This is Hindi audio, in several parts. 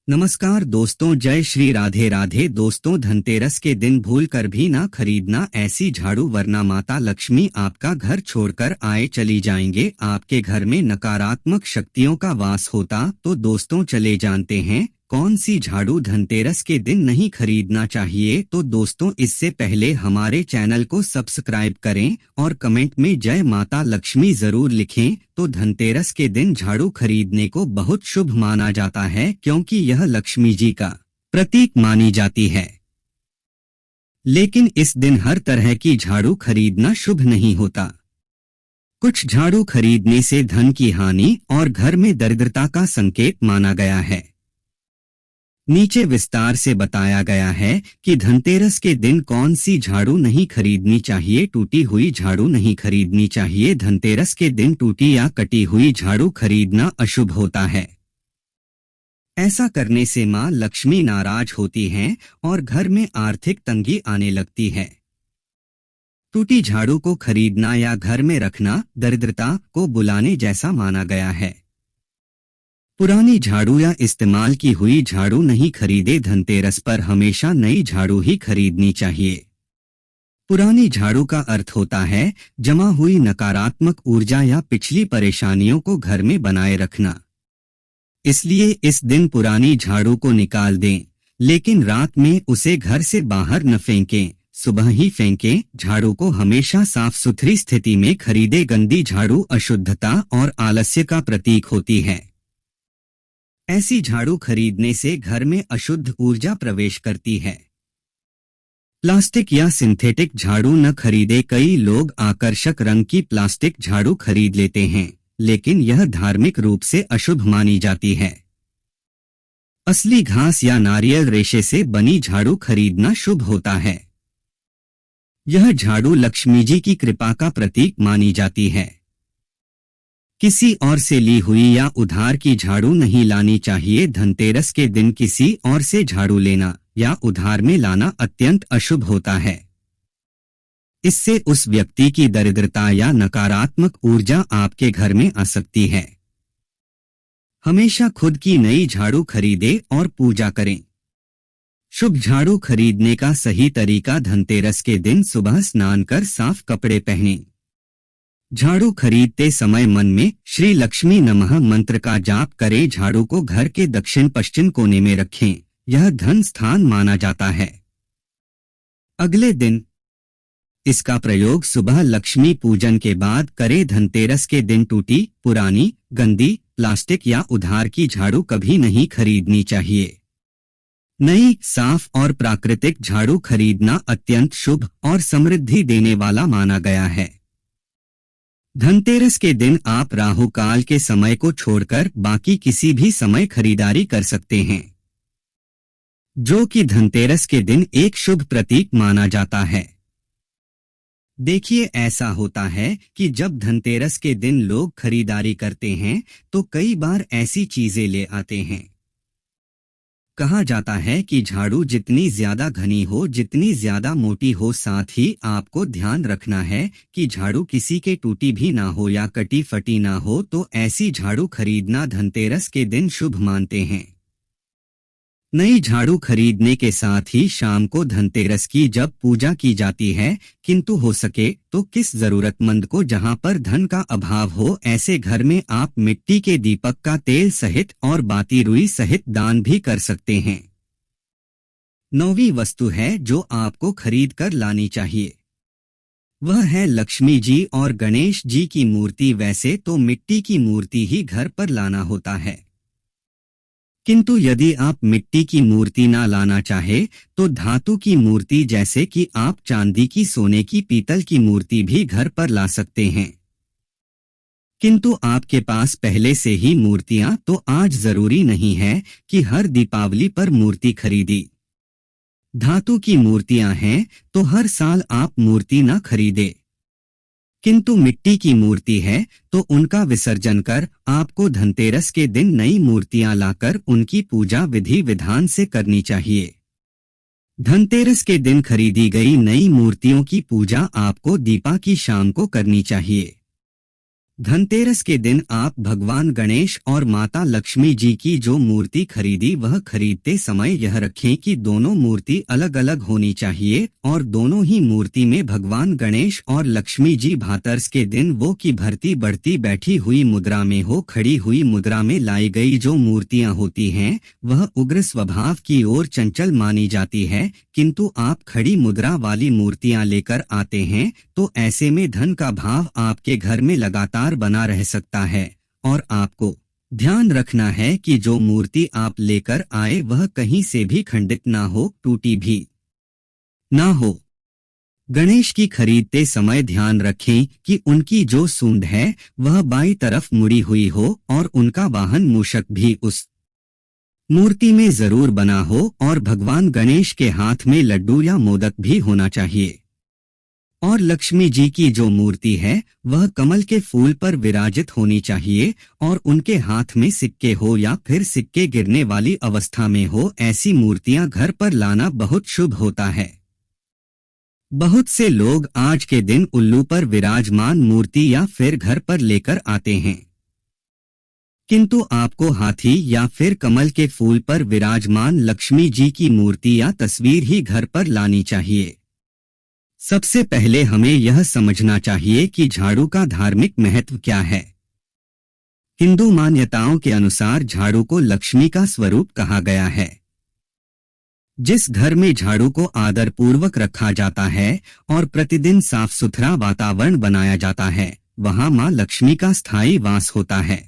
नमस्कार दोस्तों, जय श्री राधे राधे। दोस्तों, धनतेरस के दिन भूल कर भी ना खरीदना ऐसी झाड़ू, वरना माता लक्ष्मी आपका घर छोड़कर आए चली जाएंगे। आपके घर में नकारात्मक शक्तियों का वास होता। तो दोस्तों, चले जानते हैं कौन सी झाड़ू धनतेरस के दिन नहीं खरीदना चाहिए। तो दोस्तों, इससे पहले हमारे चैनल को सब्सक्राइब करें और कमेंट में जय माता लक्ष्मी जरूर लिखें। तो धनतेरस के दिन झाड़ू खरीदने को बहुत शुभ माना जाता है, क्योंकि यह लक्ष्मी जी का प्रतीक मानी जाती है। लेकिन इस दिन हर तरह की झाड़ू खरीदना शुभ नहीं होता। कुछ झाड़ू खरीदने से धन की हानि और घर में दरिद्रता का संकेत माना गया है। नीचे विस्तार से बताया गया है कि धनतेरस के दिन कौन सी झाड़ू नहीं खरीदनी चाहिए। टूटी हुई झाड़ू नहीं खरीदनी चाहिए। धनतेरस के दिन टूटी या कटी हुई झाड़ू खरीदना अशुभ होता है। ऐसा करने से मां लक्ष्मी नाराज होती हैं और घर में आर्थिक तंगी आने लगती है। टूटी झाड़ू को खरीदना या घर में रखना दरिद्रता को बुलाने जैसा माना गया है। पुरानी झाड़ू या इस्तेमाल की हुई झाड़ू नहीं खरीदे। धनतेरस पर हमेशा नई झाड़ू ही खरीदनी चाहिए। पुरानी झाड़ू का अर्थ होता है जमा हुई नकारात्मक ऊर्जा या पिछली परेशानियों को घर में बनाए रखना। इसलिए इस दिन पुरानी झाड़ू को निकाल दें, लेकिन रात में उसे घर से बाहर न फेंकें, सुबह ही फेंकें। झाड़ू को हमेशा साफ सुथरी स्थिति में खरीदे। गंदी झाड़ू अशुद्धता और आलस्य का प्रतीक होती है। ऐसी झाड़ू खरीदने से घर में अशुद्ध ऊर्जा प्रवेश करती है। प्लास्टिक या सिंथेटिक झाड़ू न खरीदे। कई लोग आकर्षक रंग की प्लास्टिक झाड़ू खरीद लेते हैं, लेकिन यह धार्मिक रूप से अशुभ मानी जाती है। असली घास या नारियल रेशे से बनी झाड़ू खरीदना शुभ होता है। यह झाड़ू लक्ष्मी जी की कृपा का प्रतीक मानी जाती है। किसी और से ली हुई या उधार की झाड़ू नहीं लानी चाहिए। धनतेरस के दिन किसी और से झाड़ू लेना या उधार में लाना अत्यंत अशुभ होता है। इससे उस व्यक्ति की दरिद्रता या नकारात्मक ऊर्जा आपके घर में आ सकती है। हमेशा खुद की नई झाड़ू खरीदें और पूजा करें। शुभ झाड़ू खरीदने का सही तरीका। धनतेरस के दिन सुबह स्नान कर साफ कपड़े पहनें। झाड़ू खरीदते समय मन में श्री लक्ष्मी नमः मंत्र का जाप करें। झाड़ू को घर के दक्षिण पश्चिम कोने में रखें, यह धन स्थान माना जाता है। अगले दिन इसका प्रयोग सुबह लक्ष्मी पूजन के बाद करें। धनतेरस के दिन टूटी, पुरानी, गंदी, प्लास्टिक या उधार की झाड़ू कभी नहीं खरीदनी चाहिए। नई, साफ और प्राकृतिक झाड़ू खरीदना अत्यंत शुभ और समृद्धि देने वाला माना गया है। धनतेरस के दिन आप राहु काल के समय को छोड़कर बाकी किसी भी समय खरीदारी कर सकते हैं, जो कि धनतेरस के दिन एक शुभ प्रतीक माना जाता है। देखिए, ऐसा होता है कि जब धनतेरस के दिन लोग खरीदारी करते हैं तो कई बार ऐसी चीजें ले आते हैं। कहा जाता है कि झाड़ू जितनी ज्यादा घनी हो, जितनी ज्यादा मोटी हो, साथ ही आपको ध्यान रखना है कि झाड़ू किसी के टूटी भी ना हो या कटी फटी ना हो। तो ऐसी झाड़ू खरीदना धनतेरस के दिन शुभ मानते हैं। नई झाड़ू खरीदने के साथ ही शाम को धनतेरस की जब पूजा की जाती है, किंतु हो सके तो किस जरूरतमंद को जहां पर धन का अभाव हो, ऐसे घर में आप मिट्टी के दीपक का तेल सहित और बाती रुई सहित दान भी कर सकते हैं। 9वीं वस्तु है जो आपको खरीद कर लानी चाहिए, वह है लक्ष्मी जी और गणेश जी की मूर्ति। वैसे तो मिट्टी की मूर्ति ही घर पर लाना होता है, किंतु यदि आप मिट्टी की मूर्ति ना लाना चाहे तो धातु की मूर्ति, जैसे कि आप चांदी की, सोने की, पीतल की मूर्ति भी घर पर ला सकते हैं। किंतु आपके पास पहले से ही मूर्तियां तो आज जरूरी नहीं है कि हर दीपावली पर मूर्ति खरीदी। धातु की मूर्तियां हैं तो हर साल आप मूर्ति ना खरीदे, किंतु मिट्टी की मूर्ति है तो उनका विसर्जन कर आपको धनतेरस के दिन नई मूर्तियां लाकर उनकी पूजा विधि विधान से करनी चाहिए। धनतेरस के दिन खरीदी गई नई मूर्तियों की पूजा आपको दीपा की शाम को करनी चाहिए। धनतेरस के दिन आप भगवान गणेश और माता लक्ष्मी जी की जो मूर्ति खरीदी वह खरीदते समय यह रखें कि दोनों मूर्ति अलग अलग होनी चाहिए और दोनों ही मूर्ति में भगवान गणेश और लक्ष्मी जी भातर्स के दिन वो की भरती बढ़ती बैठी हुई मुद्रा में हो। खड़ी हुई मुद्रा में लाई गई जो मूर्तियां होती हैं वह उग्र स्वभाव की ओर चंचल मानी जाती है, किंतु आप खड़ी मुद्रा वाली मूर्तियां लेकर आते हैं तो ऐसे में धन का भाव आपके घर में लगातार बना रह सकता है। और आपको ध्यान रखना है कि जो मूर्ति आप लेकर आए वह कहीं से भी खंडित ना हो, टूटी भी ना हो। गणेश की खरीदते समय ध्यान रखें कि उनकी जो सूंड है वह बाईं तरफ मुड़ी हुई हो और उनका वाहन मूषक भी उस मूर्ति में जरूर बना हो और भगवान गणेश के हाथ में लड्डू या मोदक भी होना चाहिए। और लक्ष्मी जी की जो मूर्ति है वह कमल के फूल पर विराजित होनी चाहिए और उनके हाथ में सिक्के हो या फिर सिक्के गिरने वाली अवस्था में हो। ऐसी मूर्तियां घर पर लाना बहुत शुभ होता है। बहुत से लोग आज के दिन उल्लू पर विराजमान मूर्ति या फिर घर पर लेकर आते हैं, किंतु आपको हाथी या फिर कमल के फूल पर विराजमान लक्ष्मी जी की मूर्ति या तस्वीर ही घर पर लानी चाहिए। सबसे पहले हमें यह समझना चाहिए कि झाड़ू का धार्मिक महत्व क्या है। हिंदू मान्यताओं के अनुसार झाड़ू को लक्ष्मी का स्वरूप कहा गया है। जिस घर में झाड़ू को आदर पूर्वक रखा जाता है और प्रतिदिन साफ सुथरा वातावरण बनाया जाता है वहां मां लक्ष्मी का स्थायी वास होता है।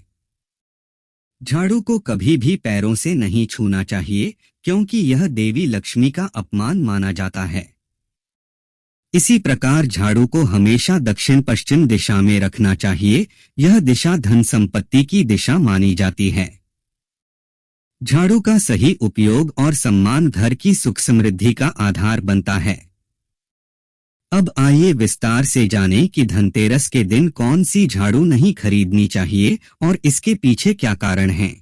झाड़ू को कभी भी पैरों से नहीं छूना चाहिए क्योंकि यह देवी लक्ष्मी का अपमान माना जाता है। इसी प्रकार झाड़ू को हमेशा दक्षिण पश्चिम दिशा में रखना चाहिए। यह दिशा धन संपत्ति की दिशा मानी जाती है। झाड़ू का सही उपयोग और सम्मान घर की सुख समृद्धि का आधार बनता है। अब आइए विस्तार से जानें कि धनतेरस के दिन कौन सी झाड़ू नहीं खरीदनी चाहिए और इसके पीछे क्या कारण हैं।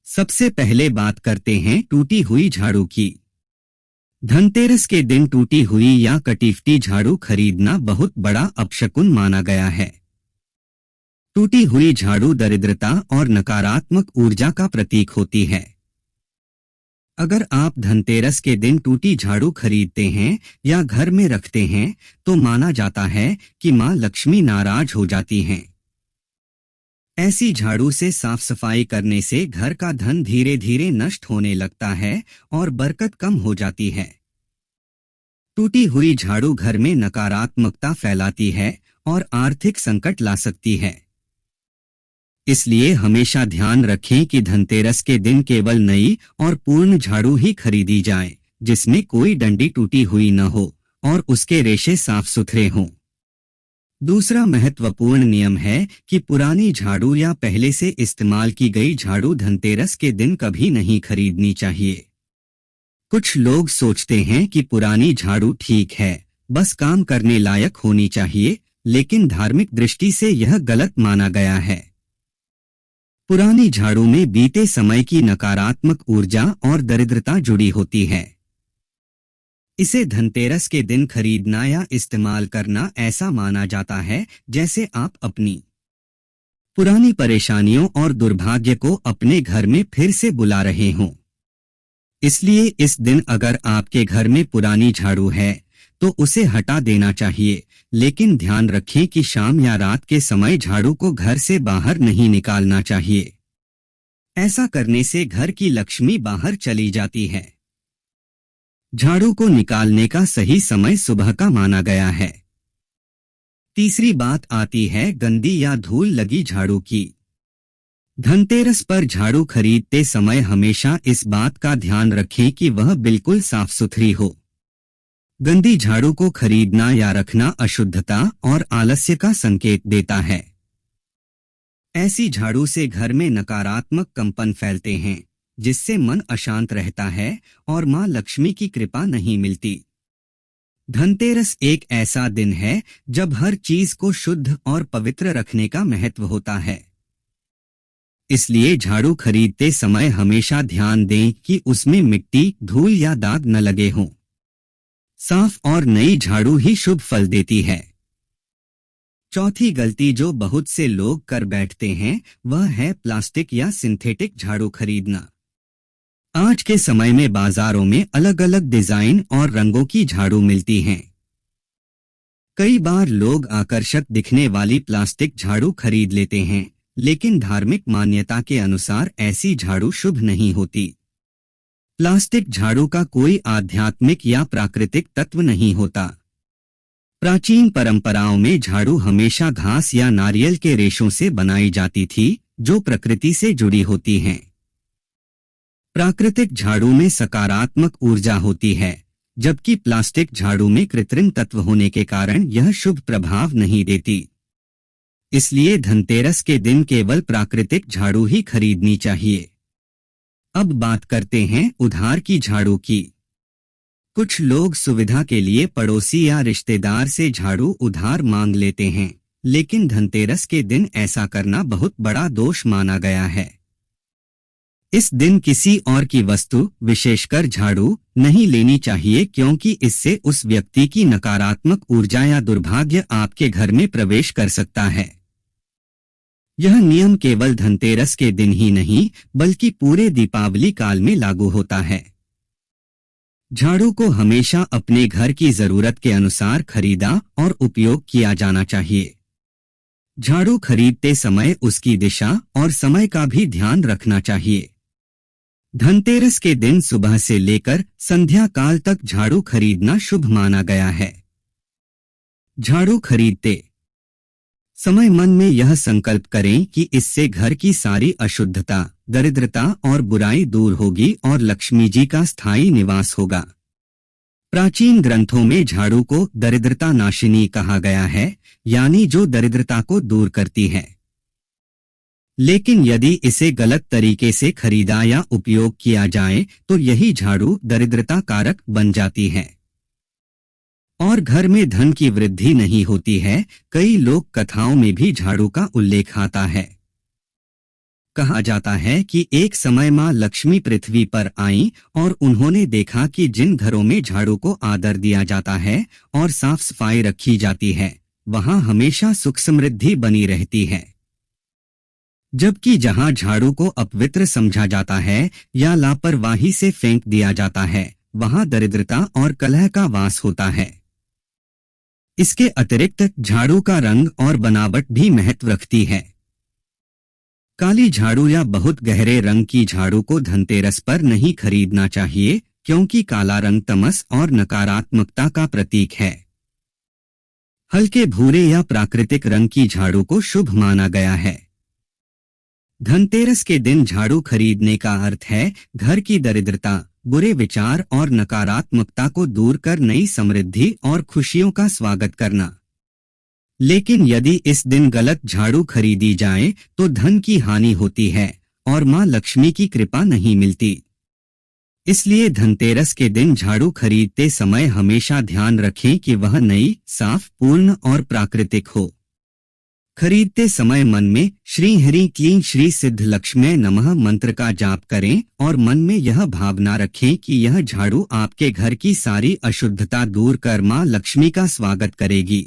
सबसे पहले बात करते हैं टूटी हुई झाड़ू की। धनतेरस के दिन टूटी हुई या कटीफटी झाड़ू खरीदना बहुत बड़ा अपशकुन माना गया है। टूटी हुई झाड़ू दरिद्रता और नकारात्मक ऊर्जा का प्रतीक होती है। अगर आप धनतेरस के दिन टूटी झाड़ू खरीदते हैं या घर में रखते हैं तो माना जाता है कि मां लक्ष्मी नाराज हो जाती हैं। ऐसी झाड़ू से साफ सफाई करने से घर का धन धीरे धीरे नष्ट होने लगता है और बरकत कम हो जाती है। टूटी हुई झाड़ू घर में नकारात्मकता फैलाती है और आर्थिक संकट ला सकती है। इसलिए हमेशा ध्यान रखें कि धनतेरस के दिन केवल नई और पूर्ण झाड़ू ही खरीदी जाए जिसमें कोई डंडी टूटी हुई न हो और उसके रेशे साफ सुथरे हों। दूसरा महत्वपूर्ण नियम है कि पुरानी झाड़ू या पहले से इस्तेमाल की गई झाड़ू धनतेरस के दिन कभी नहीं खरीदनी चाहिए। कुछ लोग सोचते हैं कि पुरानी झाड़ू ठीक है, बस काम करने लायक होनी चाहिए, लेकिन धार्मिक दृष्टि से यह गलत माना गया है। पुरानी झाड़ू में बीते समय की नकारात्मक ऊर्जा और दरिद्रता जुड़ी होती है। इसे धनतेरस के दिन खरीदना या इस्तेमाल करना ऐसा माना जाता है जैसे आप अपनी पुरानी परेशानियों और दुर्भाग्य को अपने घर में फिर से बुला रहे हों। इसलिए इस दिन अगर आपके घर में पुरानी झाड़ू है तो उसे हटा देना चाहिए, लेकिन ध्यान रखें कि शाम या रात के समय झाड़ू को घर से बाहर नहीं निकालना चाहिए। ऐसा करने से घर की लक्ष्मी बाहर चली जाती है। झाड़ू को निकालने का सही समय सुबह का माना गया है। तीसरी बात आती है गंदी या धूल लगी झाड़ू की। धनतेरस पर झाड़ू खरीदते समय हमेशा इस बात का ध्यान रखें कि वह बिल्कुल साफ सुथरी हो। गंदी झाड़ू को खरीदना या रखना अशुद्धता और आलस्य का संकेत देता है। ऐसी झाड़ू से घर में नकारात्मक कंपन फैलते हैं, जिससे मन अशांत रहता है और मां लक्ष्मी की कृपा नहीं मिलती। धनतेरस एक ऐसा दिन है जब हर चीज को शुद्ध और पवित्र रखने का महत्व होता है। इसलिए झाड़ू खरीदते समय हमेशा ध्यान दें कि उसमें मिट्टी, धूल या दाग न लगे हों। साफ और नई झाड़ू ही शुभ फल देती है। चौथी गलती जो बहुत से लोग कर बैठते हैं वह है प्लास्टिक या सिंथेटिक झाड़ू खरीदना। आज के समय में बाजारों में अलग अलग डिजाइन और रंगों की झाड़ू मिलती हैं। कई बार लोग आकर्षक दिखने वाली प्लास्टिक झाड़ू खरीद लेते हैं, लेकिन धार्मिक मान्यता के अनुसार ऐसी झाड़ू शुभ नहीं होती। प्लास्टिक झाड़ू का कोई आध्यात्मिक या प्राकृतिक तत्व नहीं होता। प्राचीन परंपराओं में झाड़ू हमेशा घास या नारियल के रेशों से बनाई जाती थी, जो प्रकृति से जुड़ी होती हैं। प्राकृतिक झाड़ू में सकारात्मक ऊर्जा होती है, जबकि प्लास्टिक झाड़ू में कृत्रिम तत्व होने के कारण यह शुभ प्रभाव नहीं देती। इसलिए धनतेरस के दिन केवल प्राकृतिक झाड़ू ही खरीदनी चाहिए। अब बात करते हैं उधार की झाड़ू की। कुछ लोग सुविधा के लिए पड़ोसी या रिश्तेदार से झाड़ू उधार मांग लेते हैं, लेकिन धनतेरस के दिन ऐसा करना बहुत बड़ा दोष माना गया है। इस दिन किसी और की वस्तु, विशेषकर झाड़ू, नहीं लेनी चाहिए, क्योंकि इससे उस व्यक्ति की नकारात्मक ऊर्जा या दुर्भाग्य आपके घर में प्रवेश कर सकता है। यह नियम केवल धनतेरस के दिन ही नहीं, बल्कि पूरे दीपावली काल में लागू होता है। झाड़ू को हमेशा अपने घर की जरूरत के अनुसार खरीदा और उपयोग किया जाना चाहिए। झाड़ू खरीदते समय उसकी दिशा और समय का भी ध्यान रखना चाहिए। धनतेरस के दिन सुबह से लेकर संध्या काल तक झाड़ू खरीदना शुभ माना गया है। झाड़ू खरीदते समय मन में यह संकल्प करें कि इससे घर की सारी अशुद्धता, दरिद्रता और बुराई दूर होगी और लक्ष्मी जी का स्थायी निवास होगा। प्राचीन ग्रंथों में झाड़ू को दरिद्रता नाशिनी कहा गया है, यानी जो दरिद्रता को दूर करती है। लेकिन यदि इसे गलत तरीके से खरीदा या उपयोग किया जाए तो यही झाड़ू दरिद्रता कारक बन जाती है और घर में धन की वृद्धि नहीं होती है। कई लोक कथाओं में भी झाड़ू का उल्लेख आता है। कहा जाता है कि एक समय मां लक्ष्मी पृथ्वी पर आईं और उन्होंने देखा कि जिन घरों में झाड़ू को आदर दिया जाता है और साफ सफाई रखी जाती है, वहां हमेशा सुख समृद्धि बनी रहती है, जबकि जहां झाड़ू को अपवित्र समझा जाता है या लापरवाही से फेंक दिया जाता है, वहां दरिद्रता और कलह का वास होता है। इसके अतिरिक्त झाड़ू का रंग और बनावट भी महत्व रखती है। काली झाड़ू या बहुत गहरे रंग की झाड़ू को धनतेरस पर नहीं खरीदना चाहिए, क्योंकि काला रंग तमस और नकारात्मकता का प्रतीक है। हल्के भूरे या प्राकृतिक रंग की झाड़ू को शुभ माना गया है। धनतेरस के दिन झाड़ू खरीदने का अर्थ है घर की दरिद्रता, बुरे विचार और नकारात्मकता को दूर कर नई समृद्धि और खुशियों का स्वागत करना। लेकिन यदि इस दिन गलत झाड़ू खरीदी जाए तो धन की हानि होती है और मां लक्ष्मी की कृपा नहीं मिलती। इसलिए धनतेरस के दिन झाड़ू खरीदते समय हमेशा ध्यान रखें कि वह नई, साफ, पूर्ण और प्राकृतिक हो। खरीदते समय मन में श्री हरि क्लीं श्री सिद्ध लक्ष्म्यै नमः मंत्र का जाप करें और मन में यह भावना रखें कि यह झाड़ू आपके घर की सारी अशुद्धता दूर कर मां लक्ष्मी का स्वागत करेगी।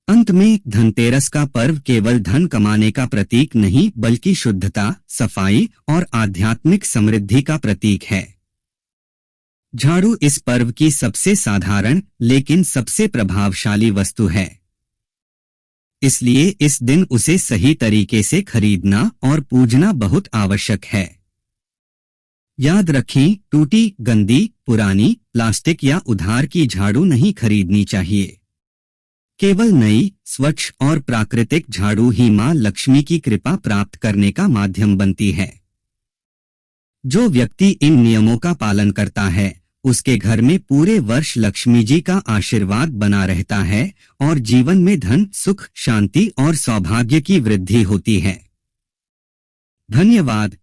अंत में, धनतेरस का पर्व केवल धन कमाने का प्रतीक नहीं, बल्कि शुद्धता, सफाई और आध्यात्मिक समृद्धि का प्रतीक है। झाड़ू इस पर्व की सबसे साधारण लेकिन सबसे प्रभावशाली वस्तु है। इसलिए इस दिन उसे सही तरीके से खरीदना और पूजना बहुत आवश्यक है। याद रखें, टूटी, गंदी, पुरानी, प्लास्टिक या उधार की झाड़ू नहीं खरीदनी चाहिए। केवल नई, स्वच्छ और प्राकृतिक झाड़ू ही मां लक्ष्मी की कृपा प्राप्त करने का माध्यम बनती है। जो व्यक्ति इन नियमों का पालन करता है, उसके घर में पूरे वर्ष लक्ष्मी जी का आशीर्वाद बना रहता है और जीवन में धन, सुख, शांति और सौभाग्य की वृद्धि होती है। धन्यवाद।